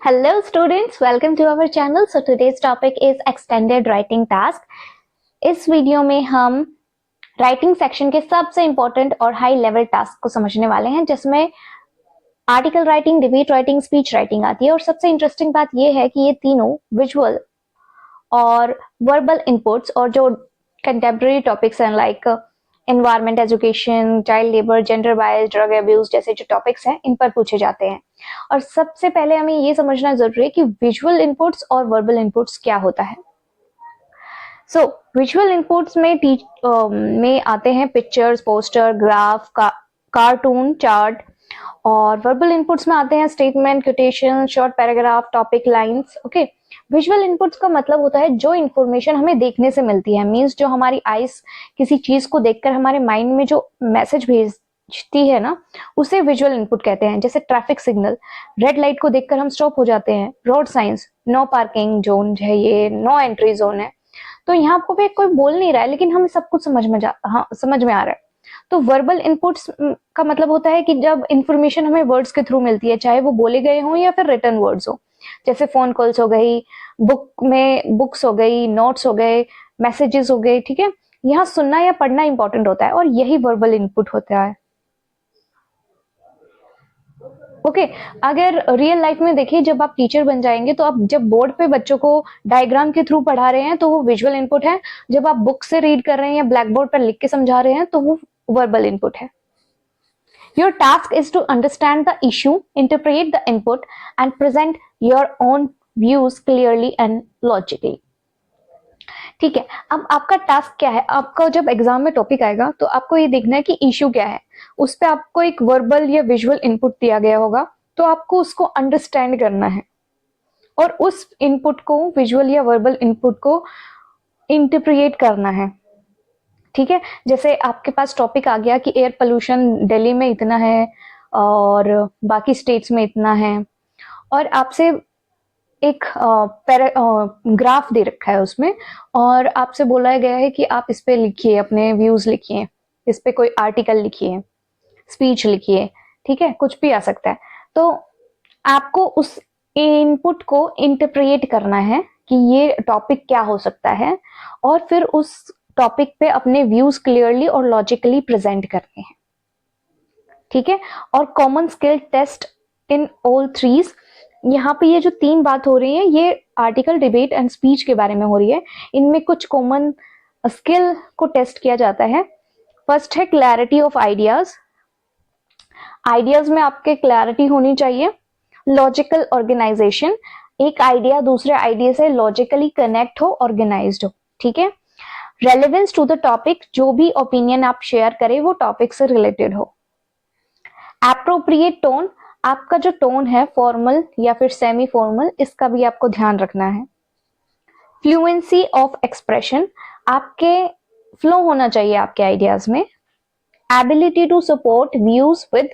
Hello students, welcome to our channel. So today's topic is extended writing task. इस video में हम writing section के सबसे important और हाई लेवल टास्क को समझने वाले हैं, जिसमें article writing, debate writing, speech writing आती है। और सबसे इंटरेस्टिंग बात यह है कि ये तीनों विजुअल और वर्बल इनपुट्स और जो कंटेम्प्रेरी टॉपिक्स हैं like environment, education, child labour, gender bias, drug abuse जैसे जो टॉपिक्स हैं, इन पर पूछे जाते हैं। और सबसे पहले हमें ये समझना जरूरी है कि विजुअल इनपुट्स और वर्बल इनपुट्स क्या होता है। सो विजुअल इनपुट्स में आते हैं pictures, poster, graph, cartoon, chart. और वर्बल इनपुट्स में आते हैं statement, quotation, short paragraph, topic, lines. Okay, visual inputs का मतलब होता है जो इन्फॉर्मेशन हमें देखने से मिलती है, मींस जो हमारी आईज किसी चीज को देखकर हमारे माइंड में जो मैसेज भेजती है ना, उसे विजुअल इनपुट कहते हैं। जैसे ट्रैफिक सिग्नल, रेड लाइट को देखकर हम स्टॉप हो जाते हैं। Road signs, no parking zone है, ये नो एंट्री जोन है। तो यहाँ आपको भी कोई बोल नहीं रहा है, लेकिन हमें सब कुछ समझ में आ रहा है। तो वर्बल इनपुट्स का मतलब होता है कि जब इंफॉर्मेशन हमें वर्ड्स के थ्रू मिलती है, चाहे वो बोले गए हों या फिर रिटन वर्ड्स हो। जैसे फोन कॉल्स हो गई, बुक्स हो गई, नोट्स हो गए, मैसेजेस हो गए। ठीक है, यहाँ सुनना या पढ़ना इंपॉर्टेंट होता है और यही वर्बल इनपुट होता है। ओके, अगर रियल लाइफ में देखिए, जब आप टीचर बन जाएंगे तो आप जब बोर्ड पे बच्चों को डायग्राम के थ्रू पढ़ा रहे हैं तो वो विजुअल इनपुट है। जब आप बुक से रीड कर रहे हैं या ब्लैक बोर्ड पर लिख के समझा रहे हैं तो वो वर्बल इनपुट है। Your task is to understand the issue, interpret the input, and present your own views clearly and logically. ठीक है, अब आपका टास्क क्या है? आपका जब एग्जाम में टॉपिक आएगा तो आपको ये देखना है कि इश्यू क्या है। उस पर आपको एक वर्बल या विजुअल इनपुट दिया गया होगा, तो आपको उसको अंडरस्टैंड करना है और उस इनपुट को, विजुअल या वर्बल इनपुट को इंटरप्रिएट करना है। ठीक है, जैसे आपके पास टॉपिक आ गया कि एयर पोल्यूशन दिल्ली में इतना है और बाकी स्टेट्स में इतना है, और आपसे एक ग्राफ दे रखा है उसमें, और आपसे बोला गया है कि आप इस पे लिखिए, अपने व्यूज लिखिए, इस पे कोई आर्टिकल लिखिए, स्पीच लिखिए। ठीक है, कुछ भी आ सकता है। तो आपको उस इनपुट को इंटरप्रेट करना है कि ये टॉपिक क्या हो सकता है, और फिर उस टॉपिक पे अपने व्यूज क्लियरली और लॉजिकली प्रेजेंट करने हैं। ठीक है, और common skill test in all threes. यहाँ पे ये जो तीन बात हो रही है, ये आर्टिकल, डिबेट एंड स्पीच के बारे में हो रही है। इनमें कुछ कॉमन स्किल को टेस्ट किया जाता है। फर्स्ट है क्लैरिटी ऑफ आइडियाज। आइडियाज में आपके क्लैरिटी होनी चाहिए। लॉजिकल ऑर्गेनाइजेशन, एक आइडिया दूसरे आइडिया से लॉजिकली कनेक्ट हो, ऑर्गेनाइज्ड हो। ठीक है, रेलेवेंस टू द टॉपिक, जो भी ओपिनियन आप शेयर करें वो टॉपिक से रिलेटेड हो। एप्रोप्रिएट टोन, आपका जो टोन है फॉर्मल या फिर सेमी फॉर्मल, इसका भी आपको ध्यान रखना है। फ्लुएंसी ऑफ एक्सप्रेशन, आपके फ्लो होना चाहिए आपके आइडियाज में। Ability to support views with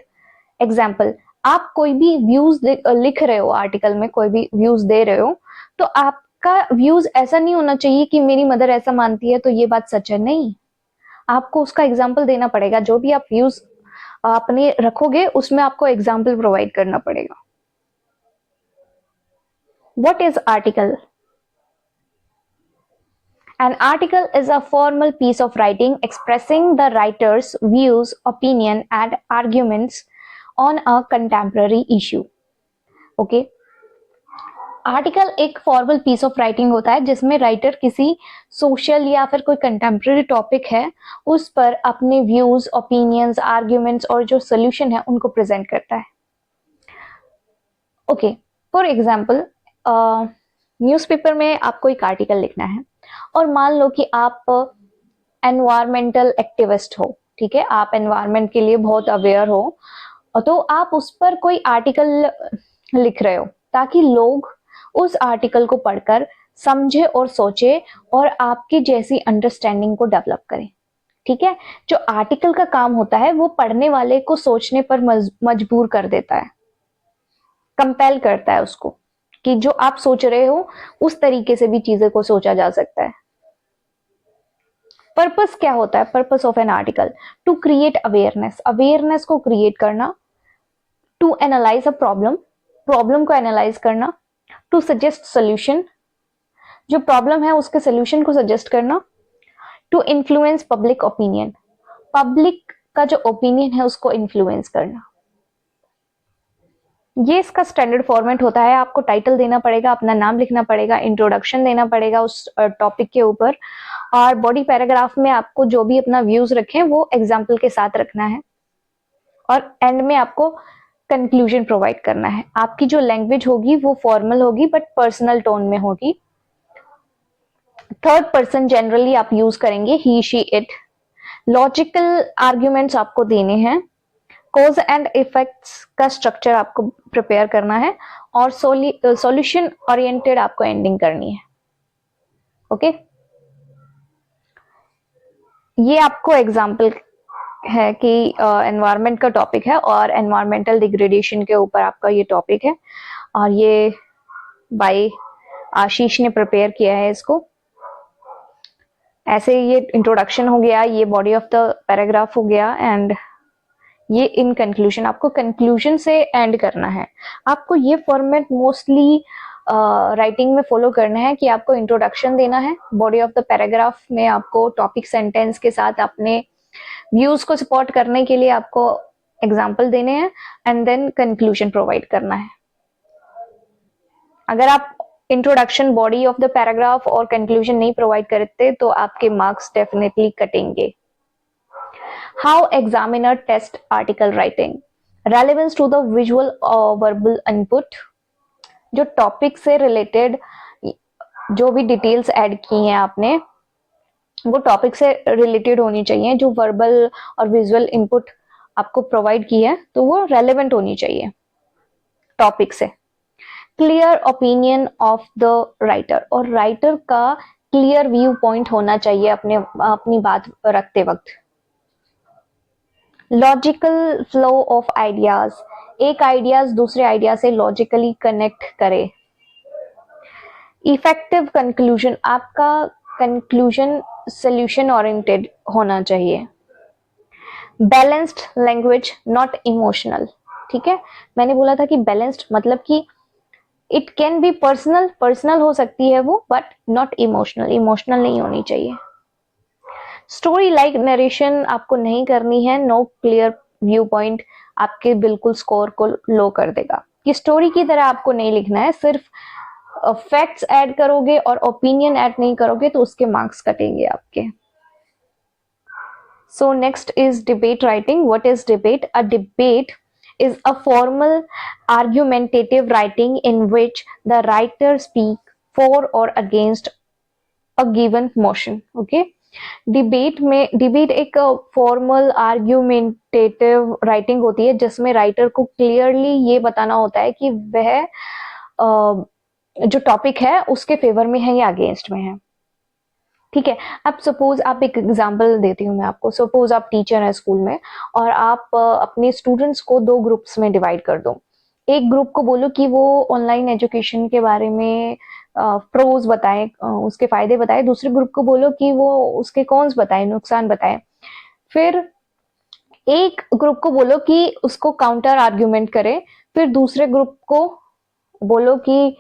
example, आप कोई भी व्यूज लिख रहे हो, आर्टिकल में कोई भी व्यूज दे रहे हो, तो आपका व्यूज ऐसा नहीं होना चाहिए कि मेरी मदर ऐसा मानती है तो ये बात सच है। नहीं, आपको उसका एग्जाम्पल देना पड़ेगा। जो भी आप व्यूज अपने रखोगे उसमें आपको एग्जाम्पल प्रोवाइड करना पड़ेगा। What is article? An article is a formal piece of writing expressing the writer's views, opinion, and arguments on a contemporary issue. Okay? Article एक फॉर्मल पीस ऑफ राइटिंग होता है जिसमें राइटर किसी social या फिर कोई कंटेम्प्रेरी टॉपिक है उस पर अपने व्यूज, ओपिनियंस, आर्ग्यूमेंट्स और जो सोल्यूशन है उनको प्रेजेंट करता है। ओके, फॉर एग्जाम्पल, न्यूज़पेपर में आपको एक आर्टिकल लिखना है और मान लो कि आप एनवायरमेंटल एक्टिविस्ट हो। ठीक है, आप एनवायरमेंट के लिए बहुत अवेयर हो, तो आप उस पर कोई आर्टिकल लिख रहे हो ताकि लोग उस आर्टिकल को पढ़कर समझे और सोचे और आपकी जैसी अंडरस्टैंडिंग को डेवलप करें। ठीक है, जो आर्टिकल का काम होता है वो पढ़ने वाले को सोचने पर मजबूर कर देता है, कंपेल करता है उसको कि जो आप सोच रहे हो उस तरीके से भी चीजें को सोचा जा सकता है। पर्पस क्या होता है? Purpose of an article to create awareness, awareness को क्रिएट करना। To analyse a problem, problem को एनालाइज करना, टू सजेस्ट सोल्यूशन, जो प्रॉब्लम है उसके सोल्यूशन को सजेस्ट करना, to influence public opinion, public का जो ओपिनियन है उसको इन्फ्लुएंस करना। ये इसका स्टैंडर्ड फॉर्मेट होता है। आपको टाइटल देना पड़ेगा, अपना नाम लिखना पड़ेगा, इंट्रोडक्शन देना पड़ेगा उस टॉपिक के ऊपर, और बॉडी पैराग्राफ में आपको जो भी अपना व्यूज रखें वो एग्जाम्पल के साथ रखना है, और एंड में आपको कंक्लूजन प्रोवाइड करना है। आपकी जो लैंग्वेज होगी वो फॉर्मल होगी बट पर्सनल टोन में होगी। थर्ड पर्सन जनरली आप यूज करेंगे, ही शी इट। लॉजिकल आर्ग्यूमेंट्स आपको देने हैं, कॉज एंड इफेक्ट्स का स्ट्रक्चर आपको प्रिपेयर करना है, और सॉल्यूशन ओरिएंटेड आपको एंडिंग करनी है। ओके, ये आपको एग्जाम्पल है कि एनवायरनमेंट का टॉपिक है और एनवायरमेंटल डिग्रेडेशन के ऊपर आपका ये टॉपिक है, और ये बाय आशीष ने प्रिपेयर किया है इसको। ऐसे ये इंट्रोडक्शन हो गया, ये बॉडी ऑफ द पैराग्राफ हो गया, एंड ये इन कंक्लूजन। आपको कंक्लूजन से एंड करना है। आपको ये फॉर्मेट मोस्टली राइटिंग में फॉलो करना है कि आपको इंट्रोडक्शन देना है, बॉडी ऑफ द पैराग्राफ में आपको टॉपिक सेंटेंस के साथ अपने व्यूज को सपोर्ट करने के लिए आपको एग्जाम्पल देने हैं, एंड देन कंक्लूजन प्रोवाइड करना है। अगर आप introduction, body of the paragraph और कंक्लूजन नहीं प्रोवाइड करते तो आपके मार्क्स डेफिनेटली कटेंगे। How examiner test article writing, relevance to the visual और वर्बल इनपुट। जो टॉपिक से रिलेटेड जो भी डिटेल्स ऐड की हैं आपने, वो टॉपिक से रिलेटेड होनी चाहिए। जो वर्बल और विजुअल इनपुट आपको प्रोवाइड की है तो वो रेलेवेंट होनी चाहिए टॉपिक से। Clear opinion of the writer, और राइटर का क्लियर व्यू पॉइंट होना चाहिए अपनी बात रखते वक्त। लॉजिकल फ्लो ऑफ आइडियाज, एक आइडियाज दूसरे आइडिया से लॉजिकली कनेक्ट करे। इफेक्टिव कंक्लूजन, आपका कंक्लूजन सोल्यूशन ओरिएंटेड होना चाहिए। Balanced language, not emotional. ठीक है, मैंने बोला था कि बैलेंस्ड मतलब कि इट कैन बी पर्सनल हो सकती है वो, बट नॉट इमोशनल नहीं होनी चाहिए। स्टोरी लाइक नरेशन आपको नहीं करनी है। नो क्लियर व्यू पॉइंट आपके बिल्कुल स्कोर को लो कर देगा। कि स्टोरी की तरह आपको नहीं लिखना है, सिर्फ फैक्ट्स ऐड करोगे और ओपिनियन ऐड नहीं करोगे तो उसके मार्क्स कटेंगे आपके। So next is debate writing. What is debate? A debate is a formal argumentative writing in which the writer speak for or against a given motion. Okay, debate एक formal argumentative writing होती है जिसमें writer को clearly ये बताना होता है कि वह जो टॉपिक है उसके फेवर में है या अगेंस्ट में है। ठीक है, अब सपोज आप एक एग्जांपल देती हूँ मैं आपको। सपोज आप टीचर हैं स्कूल में और आप अपने स्टूडेंट्स को दो ग्रुप्स में डिवाइड कर दो। एक ग्रुप को बोलो कि वो ऑनलाइन एजुकेशन के बारे में प्रोज बताए, उसके फायदे बताए। दूसरे ग्रुप को बोलो कि वो उसके कॉन्स बताए, नुकसान बताए। फिर एक ग्रुप को बोलो कि उसको काउंटर आर्ग्यूमेंट करे। फिर दूसरे ग्रुप को बोलो कि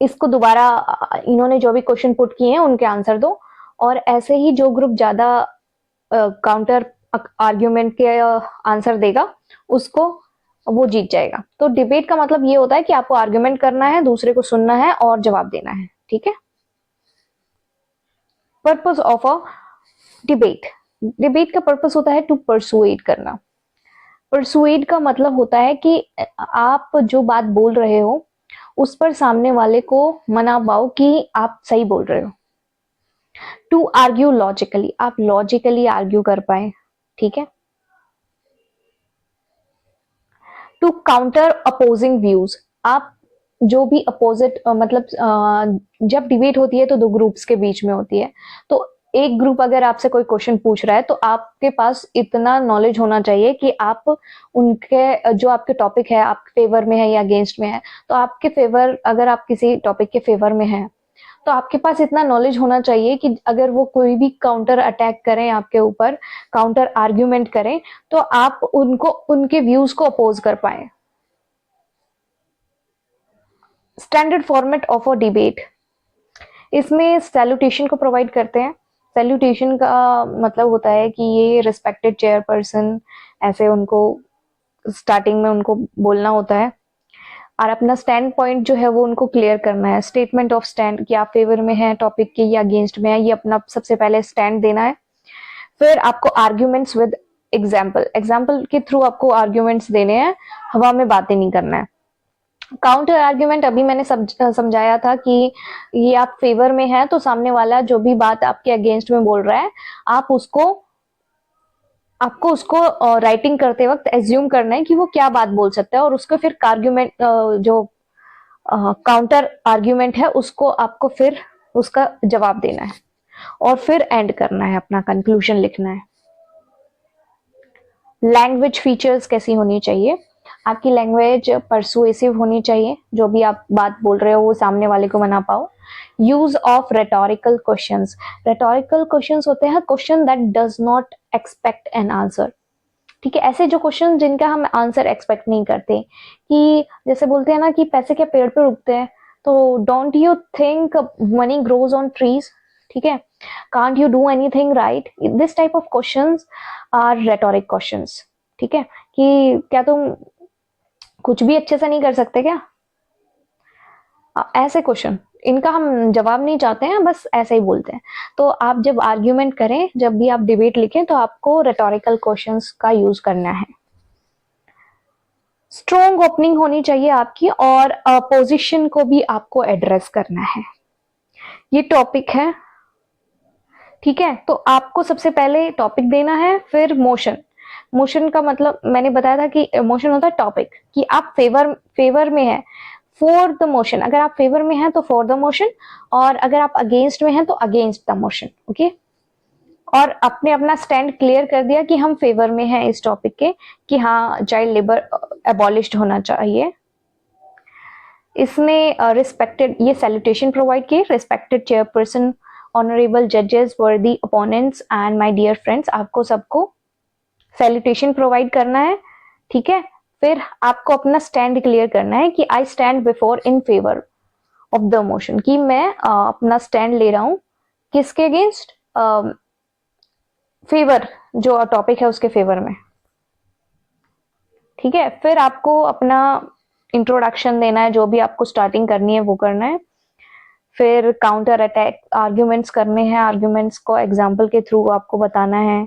इसको दोबारा इन्होंने जो भी क्वेश्चन पुट किए हैं उनके आंसर दो। और ऐसे ही जो ग्रुप ज्यादा काउंटर आर्ग्यूमेंट के आंसर देगा उसको वो जीत जाएगा। तो डिबेट का मतलब ये होता है कि आपको आर्ग्यूमेंट करना है, दूसरे को सुनना है और जवाब देना है। ठीक है, purpose of a debate, debate का पर्पस होता है टू परसुएड करना। परसुएड का मतलब होता है कि आप जो बात बोल रहे हो उस पर सामने वाले को मना पाओ कि आप सही बोल रहे हो। टू आर्ग्यू लॉजिकली, आप लॉजिकली आर्ग्यू कर पाए। ठीक है, टू काउंटर अपोजिंग व्यूज, आप जो भी अपोजिट मतलब जब डिबेट होती है तो दो ग्रुप्स के बीच में होती है। तो एक ग्रुप अगर आपसे कोई क्वेश्चन पूछ रहा है तो आपके पास इतना नॉलेज होना चाहिए कि आप उनके जो आपके टॉपिक है आपके फेवर में है या अगेंस्ट में है। तो आपके फेवर, अगर आप किसी टॉपिक के फेवर में है तो आपके पास इतना नॉलेज होना चाहिए कि अगर वो कोई भी काउंटर अटैक करें आपके ऊपर, काउंटर आर्ग्यूमेंट करें, तो आप उनको, उनके व्यूज को अपोज कर पाए। Standard format of a debate, इसमें सैल्यूटेशन को प्रोवाइड करते हैं। सैल्यूटेशन का मतलब होता है कि ये रिस्पेक्टेड चेयरपर्सन, ऐसे उनको स्टार्टिंग में उनको बोलना होता है और अपना स्टैंड पॉइंट जो है वो उनको क्लियर करना है। स्टेटमेंट ऑफ स्टैंड कि आप फेवर में हैं टॉपिक के या अगेंस्ट में है, ये अपना सबसे पहले स्टैंड देना है। फिर आपको आर्ग्यूमेंट्स विद एग्जाम्पल के थ्रू आपको आर्ग्यूमेंट्स देने हैं, हवा में बातें नहीं करना है। काउंटर आर्ग्यूमेंट अभी मैंने समझाया था कि ये आप फेवर में है तो सामने वाला जो भी बात आपके अगेंस्ट में बोल रहा है, आपको उसको राइटिंग करते वक्त एज्यूम करना है कि वो क्या बात बोल सकता है और उसको फिर आर्ग्यूमेंट जो काउंटर आर्ग्यूमेंट है उसको आपको फिर उसका जवाब देना है और फिर एंड करना है, अपना कंक्लूजन लिखना है। लैंग्वेज फीचर्स कैसी होनी चाहिए? आपकी लैंग्वेज परसुएसिव होनी चाहिए, जो भी आप बात बोल रहे हो वो सामने वाले को मना पाओ। Use of rhetorical questions, rhetorical questions होते हैं question that does not expect an answer. ठीक है, ऐसे जो क्वेश्चन जिनका हम आंसर एक्सपेक्ट नहीं करते, कि जैसे बोलते हैं ना कि पैसे क्या पेड़ पे उगते हैं, तो don't you think money grows on trees, ठीक है, can't you do anything right, this type of questions are rhetoric questions. ठीक है, कि क्या तुम कुछ भी अच्छे से नहीं कर सकते क्या, ऐसे क्वेश्चन, इनका हम जवाब नहीं चाहते हैं, बस ऐसे ही बोलते हैं। तो आप जब आर्ग्यूमेंट करें, जब भी आप डिबेट लिखें, तो आपको रेटोरिकल क्वेश्चंस का यूज करना है। स्ट्रॉन्ग ओपनिंग होनी चाहिए आपकी और अपोजिशन को भी आपको एड्रेस करना है। ये टॉपिक है, ठीक है, तो आपको सबसे पहले टॉपिक देना है, फिर मोशन का मतलब मैंने बताया था कि मोशन होता है टॉपिक, कि आप फेवर में है, फॉर द मोशन, अगर आप फेवर में हैं तो फॉर द मोशन, और अगर आप अगेंस्ट में हैं तो अगेंस्ट द मोशन। ओके, और आपने अपना स्टैंड क्लियर कर दिया कि हम फेवर में हैं इस टॉपिक के, कि हाँ चाइल्ड लेबर एबॉलिश्ड होना चाहिए। इसमें रिस्पेक्टेड, ये सैल्यूटेशन प्रोवाइड किए, रिस्पेक्टेड चेयरपर्सन, ऑनरेबल जजेस, worthy opponents and my dear friends, आपको सबको सैल्यूटेशन प्रोवाइड करना है। ठीक है, फिर आपको अपना स्टैंड क्लियर करना है कि I stand before in favour of the motion, कि मैं अपना स्टैंड ले रहा हूं किसके अगेंस्ट, फेवर, जो टॉपिक है उसके फेवर में। ठीक है, फिर आपको अपना इंट्रोडक्शन देना है, जो भी आपको स्टार्टिंग करनी है वो करना है। फिर काउंटर अटैक आर्ग्यूमेंट्स करने हैं, आर्ग्यूमेंट्स को एग्जाम्पल के थ्रू आपको बताना है,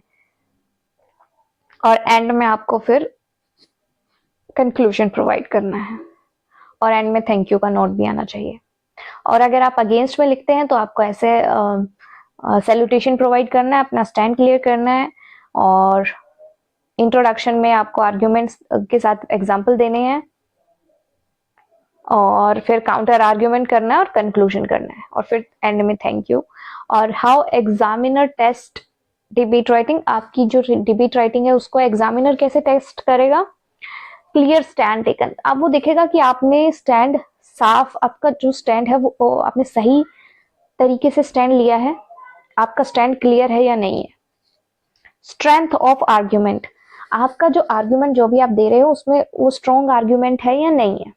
और एंड में आपको फिर कंक्लूजन प्रोवाइड करना है, और एंड में थैंक यू का नोट भी आना चाहिए। और अगर आप अगेंस्ट में लिखते हैं तो आपको ऐसे सैल्यूटेशन प्रोवाइड करना है, अपना स्टैंड क्लियर करना है, और इंट्रोडक्शन में आपको आर्ग्यूमेंट्स के साथ एग्जाम्पल देने हैं, और फिर काउंटर आर्ग्यूमेंट करना है और कंक्लूजन करना है, और फिर एंड में थैंक यू। और how examiner test debate writing, आपकी जो डिबेट राइटिंग है उसको एग्जामिनर कैसे टेस्ट करेगा? क्लियर स्टैंड टेकन, अब वो देखेगा कि आपने स्टैंड साफ, आपका जो स्टैंड है वो आपने सही तरीके से स्टैंड लिया है, आपका स्टैंड क्लियर है या नहीं है। स्ट्रेंथ ऑफ आर्ग्यूमेंट, आपका जो आर्ग्यूमेंट जो भी आप दे रहे हो उसमें वो स्ट्रॉन्ग आर्ग्यूमेंट है या नहीं है,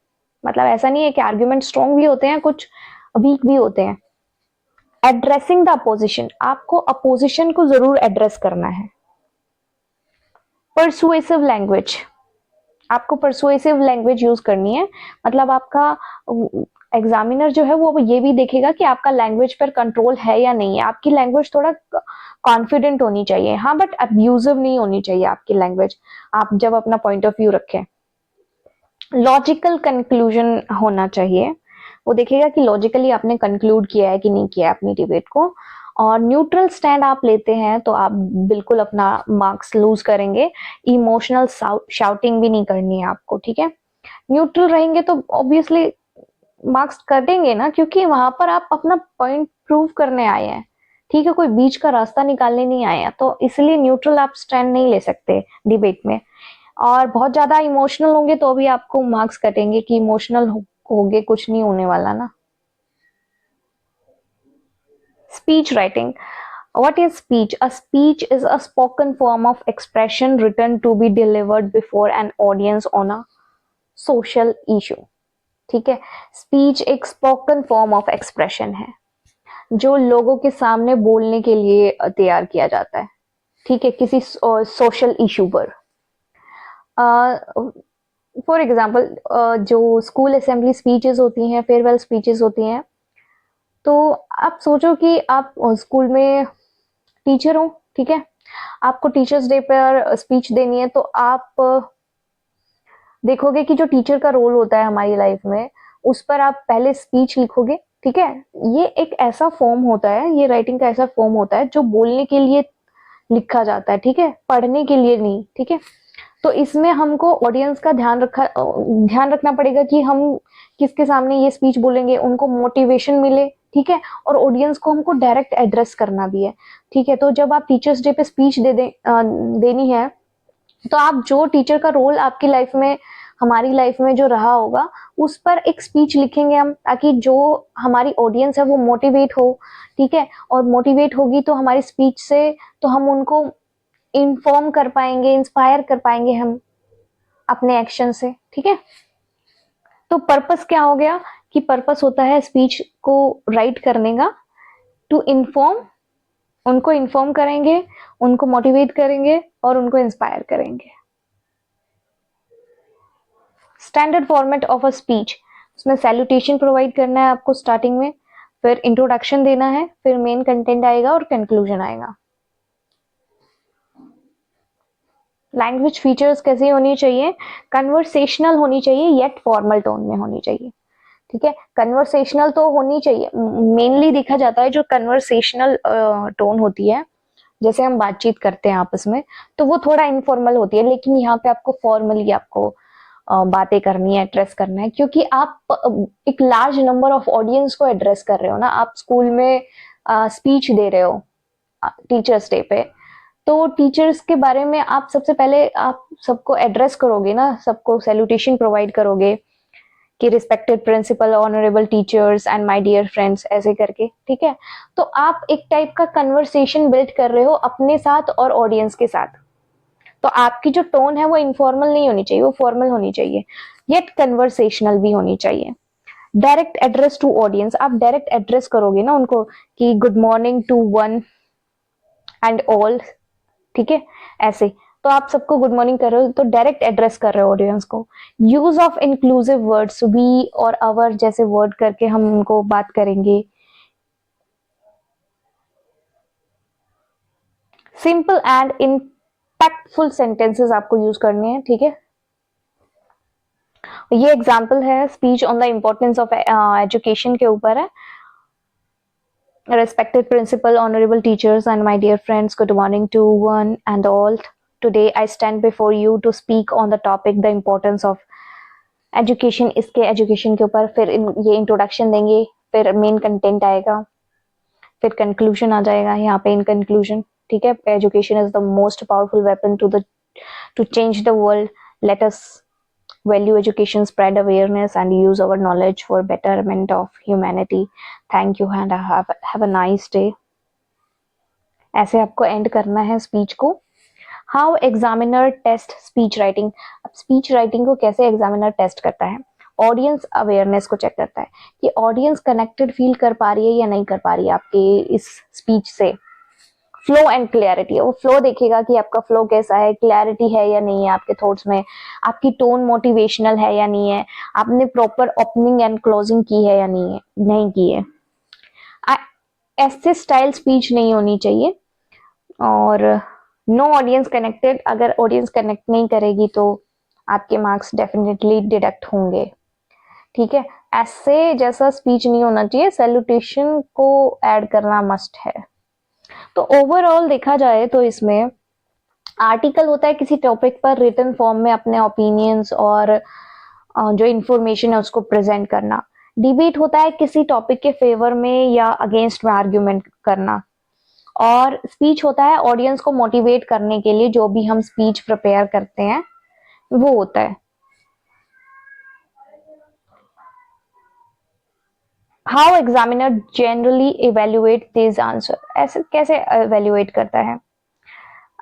मतलब ऐसा नहीं है कि आर्ग्यूमेंट स्ट्रॉन्ग भी होते हैं, कुछ वीक भी होते हैं। एड्रेसिंग द अपोजिशन, आपको अपोजिशन को जरूर एड्रेस करना है। परसुएसिव लैंग्वेज, आपको परसुएसिव लैंग्वेज यूज करनी है, मतलब आपका एग्जामिनर जो है वो ये भी देखेगा कि आपका लैंग्वेज पर कंट्रोल है या नहीं है। आपकी लैंग्वेज थोड़ा कॉन्फिडेंट होनी चाहिए, हाँ, बट अब्यूजिव नहीं होनी चाहिए आपकी लैंग्वेज, आप जब अपना पॉइंट ऑफ व्यू रखें। लॉजिकल कंक्लूजन होना चाहिए, वो देखेगा कि लॉजिकली आपने कंक्लूड किया है कि नहीं किया है अपनी डिबेट को। और न्यूट्रल स्टैंड आप लेते हैं तो आप बिल्कुल अपना मार्क्स लूज करेंगे। इमोशनल शाउटिंग भी नहीं करनी है आपको, ठीक है। न्यूट्रल रहेंगे तो ऑब्वियसली मार्क्स कटेंगे ना, क्योंकि वहां पर आप अपना पॉइंट प्रूव करने आए हैं, ठीक है, कोई बीच का रास्ता निकालने नहीं आए हैं, तो इसलिए न्यूट्रल आप स्टैंड नहीं ले सकते डिबेट में। और बहुत ज्यादा इमोशनल होंगे तो भी आपको मार्क्स कटेंगे, कि इमोशनल होगे कुछ नहीं होने वाला ना। Speech writing, what is speech? A speech is a spoken form of expression written to be delivered before an audience on a social issue. ठीक है। स्पीच एक स्पोकन फॉर्म ऑफ एक्सप्रेशन है जो लोगों के सामने बोलने के लिए तैयार किया जाता है, ठीक है, किसी सोशल इशू पर। फॉर एग्जाम्पल जो स्कूल असेंबली स्पीचेस होती हैं, फेयरवेल स्पीचेस होती हैं, तो आप सोचो कि आप स्कूल में टीचर हो, ठीक है, आपको टीचर्स डे पर स्पीच देनी है, तो आप देखोगे कि जो टीचर का रोल होता है हमारी लाइफ में, उस पर आप पहले स्पीच लिखोगे, ठीक है। ये एक ऐसा फॉर्म होता है, ये राइटिंग का ऐसा फॉर्म होता है जो बोलने के लिए लिखा जाता है, ठीक है, पढ़ने के लिए नहीं, ठीक है। तो इसमें हमको ऑडियंस का ध्यान रखना पड़ेगा कि हम किसके सामने ये स्पीच बोलेंगे, उनको मोटिवेशन मिले, ठीक है, और ऑडियंस को हमको डायरेक्ट एड्रेस करना भी है, ठीक है। तो जब आप टीचर्स डे पे स्पीच देनी है, तो आप जो टीचर का रोल आपकी लाइफ में, हमारी लाइफ में जो रहा होगा, उस पर एक स्पीच लिखेंगे हम, ताकि जो हमारी ऑडियंस है वो मोटिवेट हो, ठीक है। और मोटिवेट होगी तो हमारी स्पीच से तो हम उनको इन्फॉर्म कर पाएंगे, इंस्पायर कर पाएंगे हम अपने एक्शन से, ठीक है। तो पर्पस क्या हो गया कि पर्पस होता है स्पीच को राइट करने का, टू इन्फॉर्म, उनको इन्फॉर्म करेंगे, उनको मोटिवेट करेंगे और उनको इंस्पायर करेंगे। Standard format of a speech, उसमें सैल्यूटेशन प्रोवाइड करना है आपको स्टार्टिंग में, फिर इंट्रोडक्शन देना है, फिर मेन कंटेंट आएगा और कंक्लूजन आएगा। लैंग्वेज फीचर्स कैसी होनी चाहिए? कन्वर्सेशनल होनी चाहिए, येट फॉर्मल टोन में होनी चाहिए, ठीक है। कन्वर्सेशनल तो होनी चाहिए, मेनली देखा जाता है जो कन्वर्सेशनल टोन होती है, जैसे हम बातचीत करते हैं आपस में, तो वो थोड़ा इनफॉर्मल होती है, लेकिन यहाँ पे आपको फॉर्मली आपको बातें करनी है, एड्रेस करना है, क्योंकि आप एक लार्ज नंबर ऑफ ऑडियंस को एड्रेस कर रहे हो ना, आप स्कूल में स्पीच दे रहे हो टीचर्स डे पे, तो टीचर्स के बारे में आप सबसे पहले आप सबको एड्रेस करोगे ना, सबको सैल्यूटेशन प्रोवाइड करोगे कि respected principal, honourable teachers and my dear friends, ऐसे करके, ठीक है। तो आप एक टाइप का कन्वर्सेशन बिल्ड कर रहे हो अपने साथ और ऑडियंस के साथ। तो आपकी जो टोन है वो इनफॉर्मल नहीं होनी चाहिए, वो फॉर्मल होनी चाहिए, येट कन्वर्सेशनल भी होनी चाहिए। डायरेक्ट एड्रेस टू ऑडियंस, आप डायरेक्ट एड्रेस करोगे ना उनको कि good morning to one and all, ठीक है, ऐसे। तो आप सबको गुड मॉर्निंग कर रहे हो, तो डायरेक्ट एड्रेस कर रहे हो ऑडियंस को। Use of inclusive words, we और अवर जैसे वर्ड करके हम उनको बात करेंगे। सिंपल एंड इम्पैक्टफुल सेंटेंसेस आपको यूज करने हैं, ठीक है। ये एग्जाम्पल है speech on the importance of education के ऊपर है। Respected principal, honorable teachers, and my dear friends, good morning to one and all. Today I stand before you to speak on the topic the importance of education. इसके education के ऊपर फिर ये introduction देंगे, फिर main content आएगा, फिर conclusion आ जाएगा यहाँ पे in conclusion, ठीक है। Education is the most powerful weapon to change the world. Let us value education, spread awareness, and use our knowledge for betterment of humanity. Thank you and have a nice day. ऐसे आपको and करना है speech को। How examiner test speech writing, अब speech writing को कैसे examiner test करता है? ऑडियंस अवेयरनेस को चेक करता है कि ऑडियंस कनेक्टेड फील कर पा रही है या नहीं कर पा रही है आपके इस स्पीच से। फ्लो एंड क्लैरिटी, वो फ्लो देखेगा कि आपका फ्लो कैसा है, क्लैरिटी है या नहीं है आपके थॉट्स में, आपकी टोन मोटिवेशनल है या नहीं है, आपने प्रॉपर ओपनिंग एंड क्लोजिंग की है या नहीं की है। ऐसे स्टाइल स्पीच नहीं होनी चाहिए। और नो ऑडियंस कनेक्टेड, अगर ऑडियंस कनेक्ट नहीं करेगी तो आपके मार्क्स डेफिनेटली डिडक्ट होंगे, ठीक है। ऐसे जैसा स्पीच नहीं होना चाहिए, सैल्यूटेशन को ऐड करना मस्ट है। तो ओवरऑल देखा जाए तो इसमें आर्टिकल होता है किसी टॉपिक पर रिटन फॉर्म में अपने ओपिनियंस और जो इंफॉर्मेशन है उसको प्रेजेंट करना। डिबेट होता है किसी टॉपिक के फेवर में या अगेंस्ट में आर्ग्यूमेंट करना। और स्पीच होता है ऑडियंस को मोटिवेट करने के लिए, जो भी हम स्पीच प्रिपेयर करते हैं वो होता है। How examiner generally evaluate this answer, ऐसे कैसे इवेल्युएट करता है?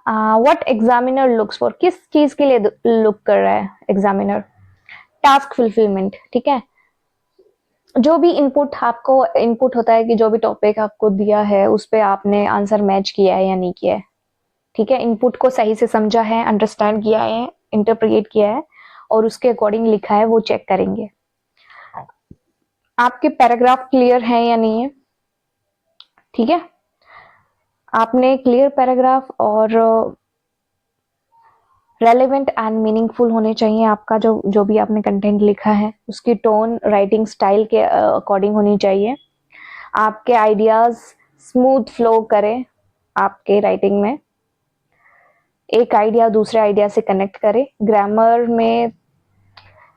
व्हाट एग्जामिनर लुक्स फॉर, किस चीज के लिए लुक कर रहा है एग्जामिनर? टास्क फुलफिलमेंट, ठीक है, जो भी इनपुट आपको इनपुट होता है कि जो भी टॉपिक आपको दिया है उस पे आपने आंसर मैच किया है या नहीं किया है, ठीक है। इनपुट को सही से समझा है, अंडरस्टैंड किया है, इंटरप्रिएट किया है और उसके अकॉर्डिंग लिखा है, वो चेक करेंगे। आपके पैराग्राफ क्लियर है या नहीं है, ठीक है। आपने क्लियर पैराग्राफ और रेलेवेंट एंड मीनिंगफुल होने चाहिए। आपका जो जो भी आपने कंटेंट लिखा है उसकी टोन राइटिंग स्टाइल के अकॉर्डिंग होनी चाहिए। आपके आइडियाज स्मूथ फ्लो करें आपके राइटिंग में, एक आइडिया दूसरे आइडिया से कनेक्ट करे। ग्रामर में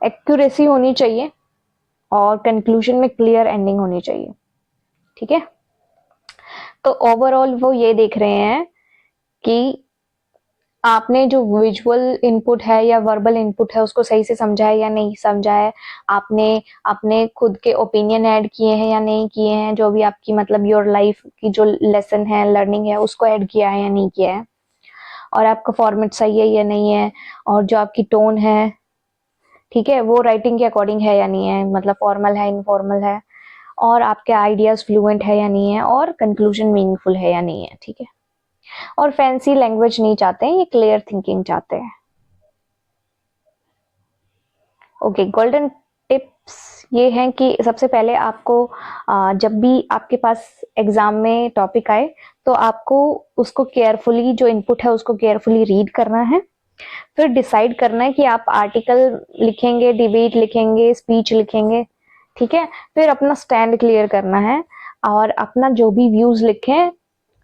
एक्यूरेसी होनी चाहिए और कंक्लूजन में क्लियर एंडिंग होनी चाहिए, ठीक है। तो ओवरऑल वो ये देख रहे हैं कि आपने जो विजुअल इनपुट है या वर्बल इनपुट है उसको सही से समझा है या नहीं समझा है। आपने अपने खुद के ओपिनियन ऐड किए हैं या नहीं किए हैं, जो भी आपकी मतलब योर लाइफ की जो लेसन है लर्निंग है उसको ऐड किया है या नहीं किया है, और आपका फॉर्मेट सही है या नहीं है, और जो आपकी टोन है, ठीक है, वो राइटिंग के अकॉर्डिंग है या नहीं है, मतलब फॉर्मल है इनफॉर्मल है, और आपके आइडियाज फ्लुएंट है या नहीं है, और कंक्लूजन मीनिंगफुल है या नहीं है, ठीक है। और फैंसी लैंग्वेज नहीं चाहते हैं, ये क्लियर थिंकिंग चाहते हैं। ओके, गोल्डन टिप्स ये हैं कि सबसे पहले आपको जब भी आपके पास एग्जाम में टॉपिक आए तो आपको उसको केयरफुली, जो इनपुट है उसको केयरफुली रीड करना है। फिर डिसाइड करना है कि आप आर्टिकल लिखेंगे, डिबेट लिखेंगे, स्पीच लिखेंगे, ठीक है। फिर अपना स्टैंड क्लियर करना है और अपना जो भी व्यूज लिखें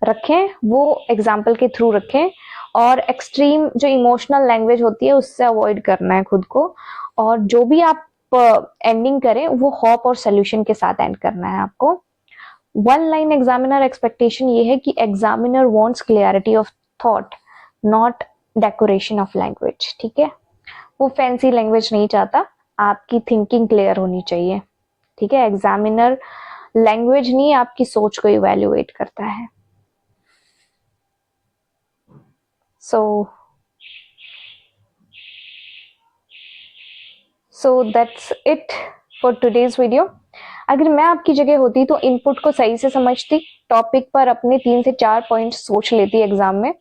रखें वो एग्जाम्पल के थ्रू रखें, और एक्सट्रीम जो इमोशनल लैंग्वेज होती है उससे अवॉइड करना है खुद को। और जो भी आप एंडिंग करें वो होप और सोल्यूशन के साथ एंड करना है आपको। वन लाइन एग्जामिनर एक्सपेक्टेशन ये है कि examiner wants clarity of thought, not decoration of language, ठीक है। वो फैंसी लैंग्वेज नहीं चाहता, आपकी थिंकिंग क्लियर होनी चाहिए, ठीक है। एग्जामिनर लैंग्वेज नहीं, आपकी सोच को इवैल्यूएट करता है। So that's it for today's video. अगर मैं आपकी जगह होती तो इनपुट को सही से समझती, टॉपिक पर अपने 3 से 4 पॉइंट सोच लेती एग्जाम में,